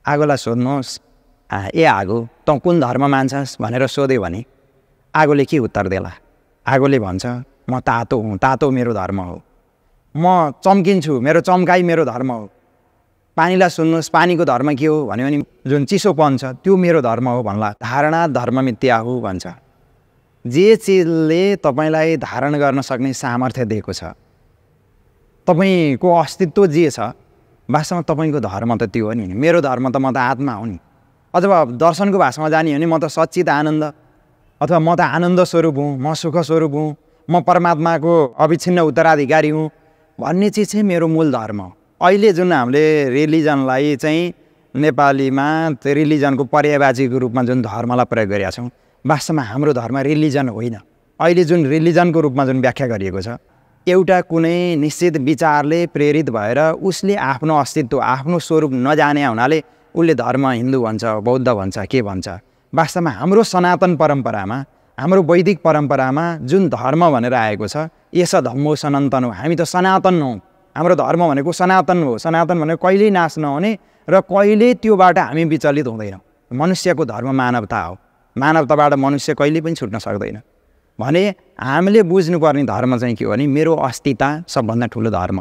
आगोलाई सोध्नुहोस्, ए आगो तँ कुन धर्म मान्छस् भनेर सोध्यो भने आगोले के उत्तर देला? आगोले भन्छ म तातो हुँ, तातो मेरो धर्म हो। म चम्किन्छु, मेरो चम्काइ मेरो धर्म हो। पानीलाई सुन्नुहोस्, पानीको धर्म के हो भन्यो भने जुन चिसोपन छ त्यो मेरो धर्म हो भन्ला। धारणा धर्म मिथ्याहु भन्छ। जे चिजले तपाईँलाई धारण गर्न सक्ने सामर्थ्य दिएको छ, तपाईँको अस्तित्व जे छ, वास्तवमा तपाईँको धर्म त त्यो हो नि। मेरो धर्म त म त आत्मा हो नि। अथवा दर्शनको भाषामा जाने हो भने म त सच्चित आनन्द, अथवा म त आनन्द स्वरूप हुँ, म सुख स्वरूप हुँ, म परमात्माको अविच्छिन्न उत्तराधिकारी हुँ भन्ने चिज चाहिँ मेरो मूल धर्म हो। अहिले जुन हामीले रिलिजनलाई चाहिँ नेपालीमा रिलिजनको पर्यायवाचीको रूपमा जुन धर्मलाई प्रयोग गरेका छौँ, वास्तवमा हाम्रो धर्म रिलिजन होइन। अहिले जुन रिलिजनको रूपमा जुन व्याख्या गरिएको छ, एउटा कुनै निश्चित विचारले प्रेरित भएर उसले आफ्नो अस्तित्व, आफ्नो स्वरूप नजाने हुनाले उसले धर्म हिन्दू भन्छ, बौद्ध भन्छ, के भन्छ। वास्तवमा हाम्रो सनातन परम्परामा, हाम्रो वैदिक परम्परामा जुन धर्म भनेर आएको छ, यस धम्मो सनातन हो। हामी त सनातन हौँ। हाम्रो धर्म भनेको सनातन हो। सनातन भनेको कहिल्यै नाश नहुने र कहिल्यै त्योबाट हामी विचलित हुँदैनौँ। मनुष्यको धर्म मानवता हो। मानवताबाट मनुष्य कहिल्यै पनि छुट्न सक्दैन। भने हामीले बुझ्नुपर्ने धर्म चाहिँ के हो भने मेरो अस्तित्व सबभन्दा ठुलो धर्म हो।